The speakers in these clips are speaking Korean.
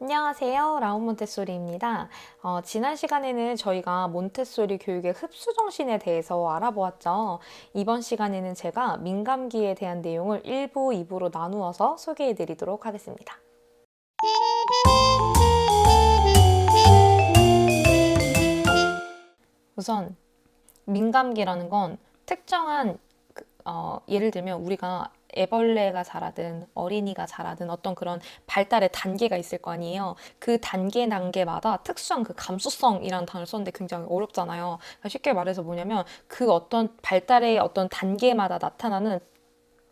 안녕하세요. 라온 몬테소리입니다. 지난 시간에는 저희가 몬테소리 교육의 흡수 정신에 대해서 알아보았죠. 이번 시간에는 제가 민감기에 대한 내용을 1부, 2부로 나누어서 소개해 드리도록 하겠습니다. 우선 민감기라는 건 특정한 예를 들면 우리가 애벌레가 자라든 어린이가 자라든 어떤 그런 발달의 단계가 있을 거 아니에요. 그 단계마다 특수한 그 감수성이라는 단어를 썼는데 굉장히 어렵잖아요. 그러니까 쉽게 말해서 뭐냐면 그 어떤 발달의 어떤 단계마다 나타나는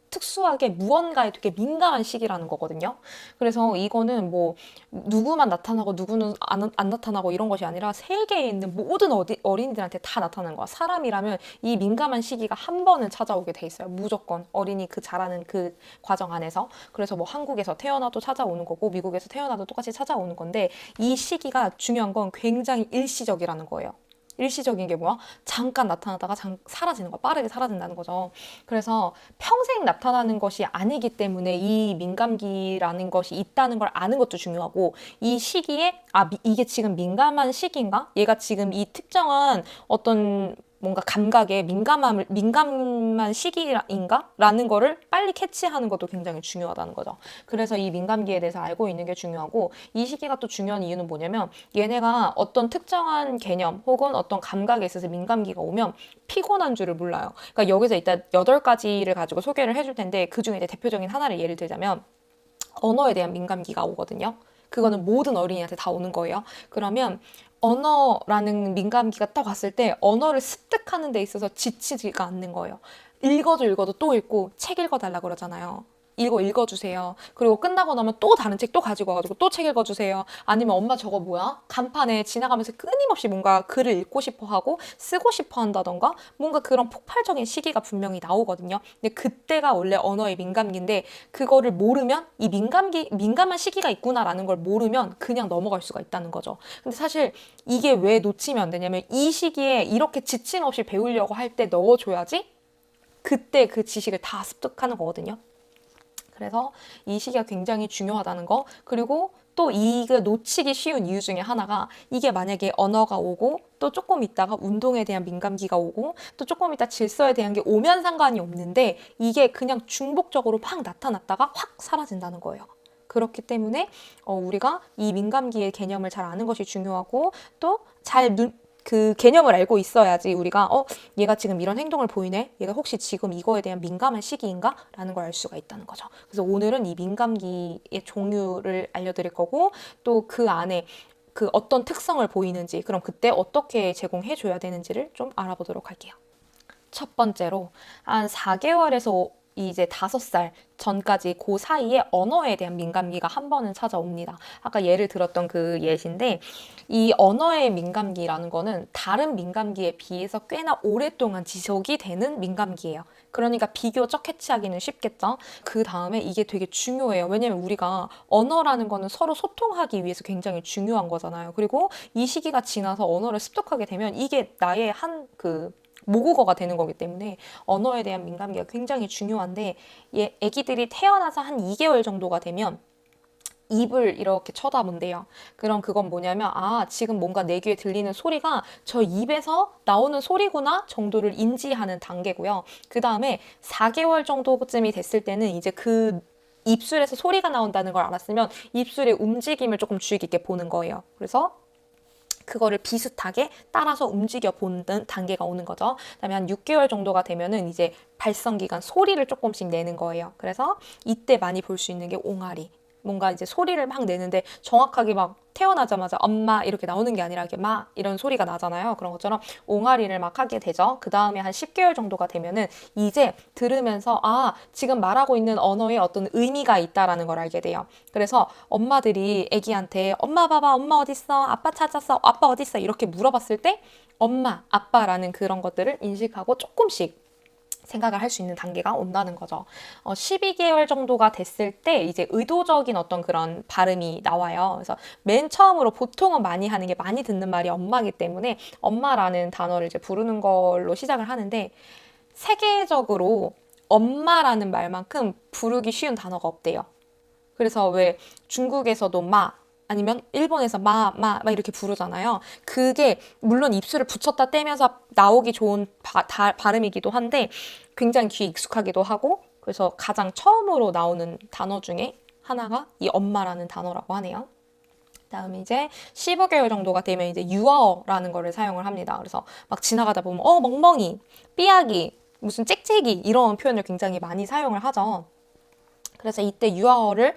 특수하게 무언가에 되게 민감한 시기라는 거거든요. 그래서 이거는 뭐 누구만 나타나고 누구는 안 나타나고 이런 것이 아니라 세계에 있는 모든 어린이들한테 다 나타나는 거야. 사람이라면 이 민감한 시기가 한 번은 찾아오게 돼 있어요. 무조건 어린이 그 자라는 그 과정 안에서. 그래서 뭐 한국에서 태어나도 찾아오는 거고 미국에서 태어나도 똑같이 찾아오는 건데 이 시기가 중요한 건 굉장히 일시적이라는 거예요. 일시적인 게 뭐야? 잠깐 나타나다가 사라지는 거, 빠르게 사라진다는 거죠. 그래서 평생 나타나는 것이 아니기 때문에 이 민감기라는 것이 있다는 걸 아는 것도 중요하고, 이 시기에 이게 지금 민감한 시기인가? 얘가 지금 이 특정한 어떤 뭔가 감각에 민감한 시기인가? 라는 거를 빨리 캐치하는 것도 굉장히 중요하다는 거죠. 그래서 이 민감기에 대해서 알고 있는 게 중요하고, 이 시기가 또 중요한 이유는 뭐냐면 얘네가 어떤 특정한 개념 혹은 어떤 감각에 있어서 민감기가 오면 피곤한 줄을 몰라요. 그러니까 여기서 일단 8가지를 가지고 소개를 해줄 텐데, 그 중에 이제 대표적인 하나를 예를 들자면 언어에 대한 민감기가 오거든요. 그거는 모든 어린이한테 다 오는 거예요. 그러면 언어라는 민감기가 딱 왔을 때 언어를 습득하는 데 있어서 지치지가 않는 거예요. 읽어도 또 읽고, 책 읽어달라 그러잖아요. 읽어주세요. 그리고 끝나고 나면 또 다른 책 또 가지고 와가지고 또 책 읽어주세요. 아니면 엄마 저거 뭐야? 간판에 지나가면서 끊임없이 뭔가 글을 읽고 싶어 하고 쓰고 싶어 한다던가 뭔가 그런 폭발적인 시기가 분명히 나오거든요. 근데 그때가 원래 언어의 민감기인데, 그거를 모르면 이 민감한 시기가 있구나라는 걸 모르면 그냥 넘어갈 수가 있다는 거죠. 근데 사실 이게 왜 놓치면 안 되냐면, 이 시기에 이렇게 지침 없이 배우려고 할 때 넣어줘야지 그때 그 지식을 다 습득하는 거거든요. 그래서 이 시기가 굉장히 중요하다는 거. 그리고 또 이거 놓치기 쉬운 이유 중에 하나가, 이게 만약에 언어가 오고 또 조금 있다가 운동에 대한 민감기가 오고 또 조금 있다 질서에 대한 게 오면 상관이 없는데, 이게 그냥 중복적으로 막 나타났다가 확 사라진다는 거예요. 그렇기 때문에 우리가 이 민감기의 개념을 잘 아는 것이 중요하고, 또 그 개념을 알고 있어야지 우리가 얘가 지금 이런 행동을 보이네? 얘가 혹시 지금 이거에 대한 민감한 시기인가? 라는 걸 알 수가 있다는 거죠. 그래서 오늘은 이 민감기의 종류를 알려드릴 거고, 또 그 안에 그 어떤 특성을 보이는지, 그럼 그때 어떻게 제공해 줘야 되는지를 좀 알아보도록 할게요. 첫 번째로 한 4개월에서 이제 5살 전까지 그 사이에 언어에 대한 민감기가 한 번은 찾아옵니다. 아까 예를 들었던 그 예시인데, 이 언어의 민감기라는 거는 다른 민감기에 비해서 꽤나 오랫동안 지속이 되는 민감기예요. 그러니까 비교적 캐치하기는 쉽겠죠. 그 다음에 이게 되게 중요해요. 왜냐면 우리가 언어라는 거는 서로 소통하기 위해서 굉장히 중요한 거잖아요. 그리고 이 시기가 지나서 언어를 습득하게 되면 이게 나의 모국어가 되는 거기 때문에 언어에 대한 민감기가 굉장히 중요한데, 애기들이 태어나서 한 2개월 정도가 되면 입을 이렇게 쳐다본대요. 그럼 그건 뭐냐면, 지금 뭔가 내 귀에 들리는 소리가 저 입에서 나오는 소리구나 정도를 인지하는 단계고요. 그 다음에 4개월 정도쯤이 됐을 때는 이제 그 입술에서 소리가 나온다는 걸 알았으면 입술의 움직임을 조금 주의 깊게 보는 거예요. 그래서 그거를 비슷하게 따라서 움직여 보는 단계가 오는 거죠. 그다음에 한 6개월 정도가 되면은 이제 발성기관 소리를 조금씩 내는 거예요. 그래서 이때 많이 볼 수 있는 게 옹알이. 뭔가 이제 소리를 막 내는데 정확하게 막 태어나자마자 엄마 이렇게 나오는 게 아니라 이렇게 마 이런 소리가 나잖아요. 그런 것처럼 옹알이를 막 하게 되죠. 그 다음에 한 10개월 정도가 되면은 이제 들으면서 지금 말하고 있는 언어에 어떤 의미가 있다라는 걸 알게 돼요. 그래서 엄마들이 애기한테 엄마 봐봐, 엄마 어딨어, 아빠 찾았어, 아빠 어딨어 이렇게 물어봤을 때 엄마, 아빠라는 그런 것들을 인식하고 조금씩 생각을 할 수 있는 단계가 온다는 거죠. 12개월 정도가 됐을 때 이제 의도적인 어떤 그런 발음이 나와요. 그래서 맨 처음으로 보통은 많이 하는 게, 많이 듣는 말이 엄마이기 때문에 엄마라는 단어를 이제 부르는 걸로 시작을 하는데, 세계적으로 엄마라는 말만큼 부르기 쉬운 단어가 없대요. 그래서 왜 중국에서도 마, 아니면 일본에서 막 이렇게 부르잖아요. 그게 물론 입술을 붙였다 떼면서 나오기 좋은 발음이기도 한데 굉장히 귀에 익숙하기도 하고 그래서 가장 처음으로 나오는 단어 중에 하나가 이 엄마라는 단어라고 하네요. 그다음에 이제 15개월 정도가 되면 이제 유아어라는 거를 사용을 합니다. 그래서 막 지나가다 보면 멍멍이, 삐약이, 무슨 짹짹이 이런 표현을 굉장히 많이 사용을 하죠. 그래서 이때 유아어를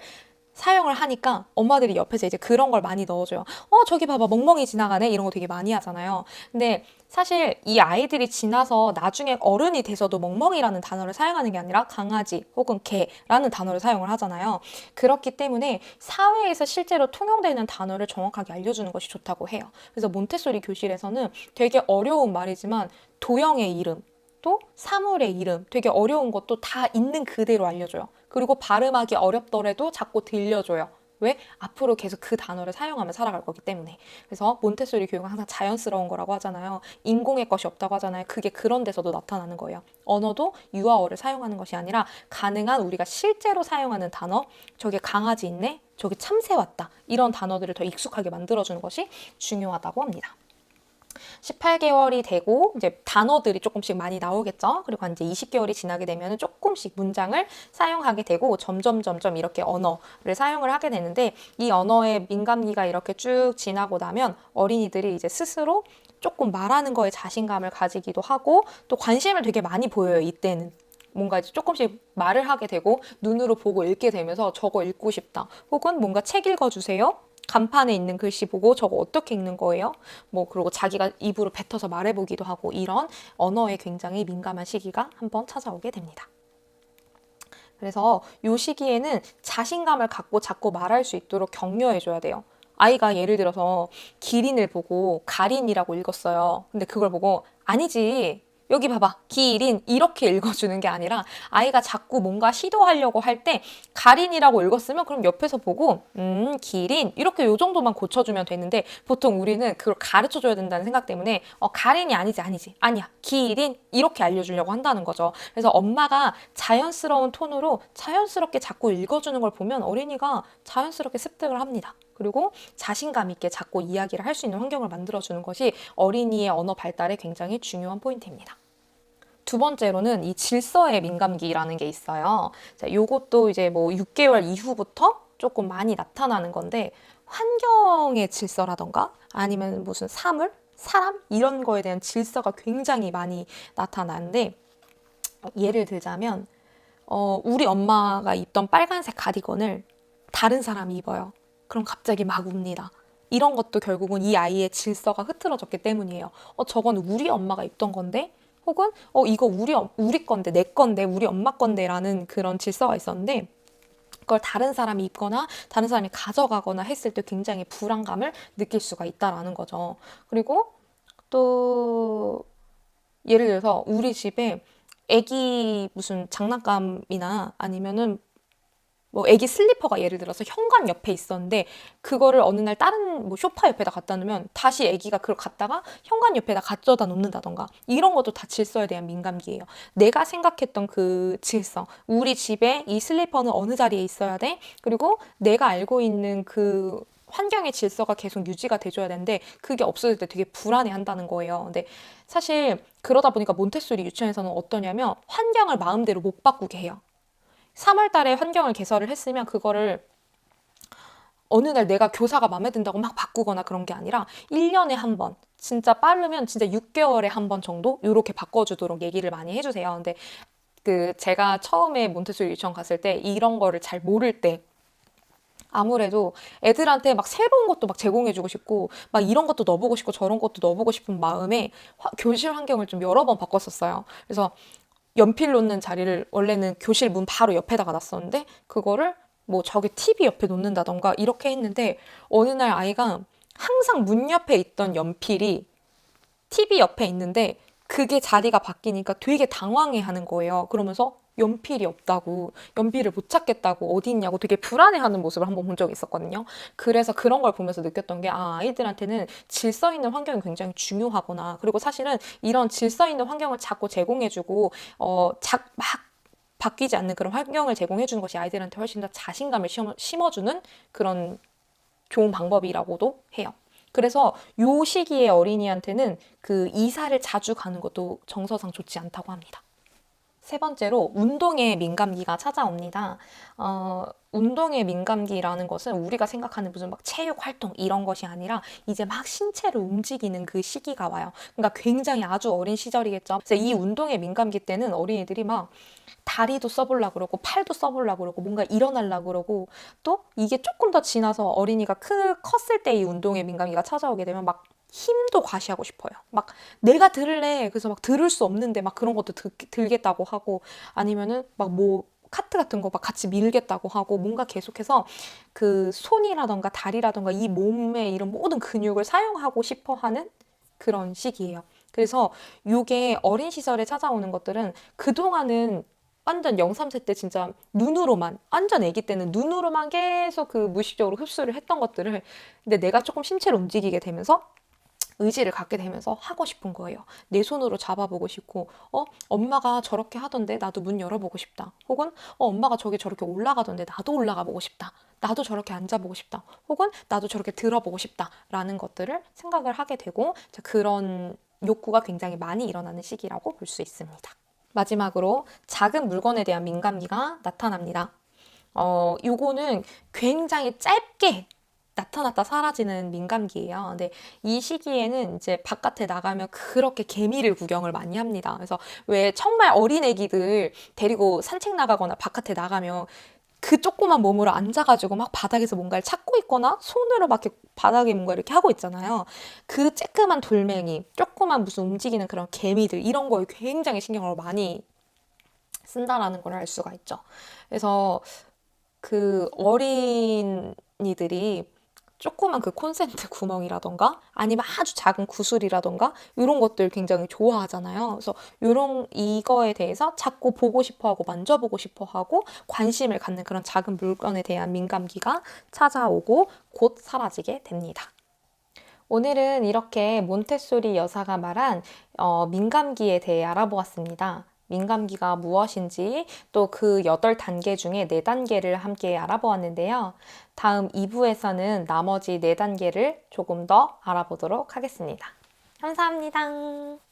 사용을 하니까 엄마들이 옆에서 이제 그런 걸 많이 넣어줘요. 저기 봐봐, 멍멍이 지나가네? 이런 거 되게 많이 하잖아요. 근데 사실 이 아이들이 지나서 나중에 어른이 돼서도 멍멍이라는 단어를 사용하는 게 아니라 강아지 혹은 개라는 단어를 사용을 하잖아요. 그렇기 때문에 사회에서 실제로 통용되는 단어를 정확하게 알려주는 것이 좋다고 해요. 그래서 몬테소리 교실에서는 되게 어려운 말이지만 도형의 이름, 또 사물의 이름, 되게 어려운 것도 다 있는 그대로 알려줘요. 그리고 발음하기 어렵더라도 자꾸 들려줘요. 왜? 앞으로 계속 그 단어를 사용하며 살아갈 거기 때문에. 그래서 몬테소리 교육은 항상 자연스러운 거라고 하잖아요. 인공의 것이 없다고 하잖아요. 그게 그런 데서도 나타나는 거예요. 언어도 유아어를 사용하는 것이 아니라 가능한 우리가 실제로 사용하는 단어, 저기 강아지 있네, 저기 참새 왔다, 이런 단어들을 더 익숙하게 만들어주는 것이 중요하다고 합니다. 18개월이 되고 이제 단어들이 조금씩 많이 나오겠죠. 그리고 이제 20개월이 지나게 되면 조금씩 문장을 사용하게 되고 점점 이렇게 언어를 사용을 하게 되는데 이 언어의 민감기가 이렇게 쭉 지나고 나면 어린이들이 이제 스스로 조금 말하는 거에 자신감을 가지기도 하고 또 관심을 되게 많이 보여요. 이때는. 뭔가 이제 조금씩 말을 하게 되고 눈으로 보고 읽게 되면서 저거 읽고 싶다. 혹은 뭔가 책 읽어주세요. 간판에 있는 글씨 보고 저거 어떻게 읽는 거예요? 뭐 그리고 자기가 입으로 뱉어서 말해보기도 하고 이런 언어에 굉장히 민감한 시기가 한번 찾아오게 됩니다. 그래서 이 시기에는 자신감을 갖고 자꾸 말할 수 있도록 격려해줘야 돼요. 아이가 예를 들어서 기린을 보고 가린이라고 읽었어요. 근데 그걸 보고 아니지, 여기 봐봐, 기린, 이렇게 읽어주는 게 아니라 아이가 자꾸 뭔가 시도하려고 할 때 가린이라고 읽었으면 그럼 옆에서 보고 기린 이렇게 요 정도만 고쳐주면 되는데 보통 우리는 그걸 가르쳐줘야 된다는 생각 때문에 가린이 아니지 아니야 기린 이렇게 알려주려고 한다는 거죠. 그래서 엄마가 자연스러운 톤으로 자연스럽게 자꾸 읽어주는 걸 보면 어린이가 자연스럽게 습득을 합니다. 그리고 자신감 있게 자꾸 이야기를 할 수 있는 환경을 만들어주는 것이 어린이의 언어 발달에 굉장히 중요한 포인트입니다. 두 번째로는 이 질서의 민감기라는 게 있어요. 자, 요것도 이제 뭐 6개월 이후부터 조금 많이 나타나는 건데 환경의 질서라던가 아니면 무슨 사물, 사람 이런 거에 대한 질서가 굉장히 많이 나타나는데 예를 들자면 우리 엄마가 입던 빨간색 가디건을 다른 사람이 입어요. 그럼 갑자기 막 웁니다. 이런 것도 결국은 이 아이의 질서가 흐트러졌기 때문이에요. 저건 우리 엄마가 입던 건데 혹은 이거 우리 건데 내 건데 우리 엄마 건데라는 그런 질서가 있었는데 그걸 다른 사람이 입거나 다른 사람이 가져가거나 했을 때 굉장히 불안감을 느낄 수가 있다라는 거죠. 그리고 또 예를 들어서 우리 집에 애기 무슨 장난감이나 아니면은 뭐 애기 슬리퍼가 예를 들어서 현관 옆에 있었는데 그거를 어느 날 다른 뭐 소파 옆에다 갖다 놓으면 다시 애기가 그걸 갖다가 현관 옆에다 가져다 놓는다던가 이런 것도 다 질서에 대한 민감기예요. 내가 생각했던 그 질서, 우리 집에 이 슬리퍼는 어느 자리에 있어야 돼? 그리고 내가 알고 있는 그 환경의 질서가 계속 유지가 돼줘야 되는데 그게 없어질 때 되게 불안해한다는 거예요. 근데 사실 그러다 보니까 몬테소리 유치원에서는 어떠냐면 환경을 마음대로 못 바꾸게 해요. 3월 달에 환경을 개설을 했으면 그거를 어느 날 내가 교사가 마음에 든다고 막 바꾸거나 그런 게 아니라 1년에 한 번, 진짜 빠르면 진짜 6개월에 한 번 정도 이렇게 바꿔주도록 얘기를 많이 해주세요. 근데 제가 처음에 몬테소리 유치원 갔을 때 이런 거를 잘 모를 때 아무래도 애들한테 막 새로운 것도 막 제공해주고 싶고 막 이런 것도 넣어보고 싶고 저런 것도 넣어보고 싶은 마음에 교실 환경을 좀 여러 번 바꿨었어요. 그래서 연필 놓는 자리를 원래는 교실 문 바로 옆에다가 놨었는데 그거를 뭐 저기 TV 옆에 놓는다던가 이렇게 했는데 어느 날 아이가 항상 문 옆에 있던 연필이 TV 옆에 있는데 그게 자리가 바뀌니까 되게 당황해하는 거예요. 그러면서 연필이 없다고, 연필을 못 찾겠다고, 어디 있냐고 되게 불안해하는 모습을 한번 본 적이 있었거든요. 그래서 그런 걸 보면서 느꼈던 게 아이들한테는 질서 있는 환경이 굉장히 중요하구나. 그리고 사실은 이런 질서 있는 환경을 자꾸 제공해주고 막 바뀌지 않는 그런 환경을 제공해주는 것이 아이들한테 훨씬 더 자신감을 심어주는 그런 좋은 방법이라고도 해요. 그래서 요 시기에 어린이한테는 그 이사를 자주 가는 것도 정서상 좋지 않다고 합니다. 세 번째로 운동에 민감기가 찾아옵니다. 운동에 민감기라는 것은 우리가 생각하는 무슨 막 체육 활동 이런 것이 아니라 이제 막 신체를 움직이는 그 시기가 와요. 그러니까 굉장히 아주 어린 시절이겠죠. 그래서 이 운동에 민감기 때는 어린이들이 막 다리도 써보려고 그러고 팔도 써보려고 그러고 뭔가 일어나려고 그러고 또 이게 조금 더 지나서 어린이가 컸을 때 이 운동에 민감기가 찾아오게 되면 막 힘도 과시하고 싶어요. 막 내가 들을래. 그래서 막 들을 수 없는데 막 그런 것도 들겠다고 하고 아니면은 막 뭐 카트 같은 거 막 같이 밀겠다고 하고 뭔가 계속해서 그 손이라던가 다리라던가 이 몸의 이런 모든 근육을 사용하고 싶어 하는 그런 시기예요. 그래서 요게 어린 시절에 찾아오는 것들은 그동안은 완전 0, 3세 때 진짜 눈으로만, 완전 아기 때는 눈으로만 계속 그 무의식적으로 흡수를 했던 것들을 근데 내가 조금 신체를 움직이게 되면서 의지를 갖게 되면서 하고 싶은 거예요. 내 손으로 잡아보고 싶고, 엄마가 저렇게 하던데 나도 문 열어보고 싶다. 혹은, 엄마가 저기 저렇게 올라가던데 나도 올라가 보고 싶다. 나도 저렇게 앉아보고 싶다. 혹은 나도 저렇게 들어보고 싶다. 라는 것들을 생각을 하게 되고, 그런 욕구가 굉장히 많이 일어나는 시기라고 볼 수 있습니다. 마지막으로 작은 물건에 대한 민감기가 나타납니다. 요거는 굉장히 짧게 나타났다 사라지는 민감기예요. 근데 이 시기에는 이제 바깥에 나가면 그렇게 개미를 구경을 많이 합니다. 그래서 왜 정말 어린 애기들 데리고 산책 나가거나 바깥에 나가면 그 조그만 몸으로 앉아가지고 막 바닥에서 뭔가를 찾고 있거나 손으로 막 이렇게 바닥에 뭔가 이렇게 하고 있잖아요. 그 쬐끄만 돌멩이, 조그만 무슨 움직이는 그런 개미들 이런 거에 굉장히 신경을 많이 쓴다라는 걸 알 수가 있죠. 그래서 그 어린이들이 조그만 그 콘센트 구멍이라던가 아니면 아주 작은 구슬이라던가 이런 것들 굉장히 좋아하잖아요. 그래서 이거에 대해서 자꾸 보고 싶어 하고 만져보고 싶어 하고 관심을 갖는 그런 작은 물건에 대한 민감기가 찾아오고 곧 사라지게 됩니다. 오늘은 이렇게 몬테소리 여사가 말한 민감기에 대해 알아보았습니다. 민감기가 무엇인지 또 그 8단계 중에 4단계를 함께 알아보았는데요. 다음 2부에서는 나머지 4단계를 조금 더 알아보도록 하겠습니다. 감사합니다.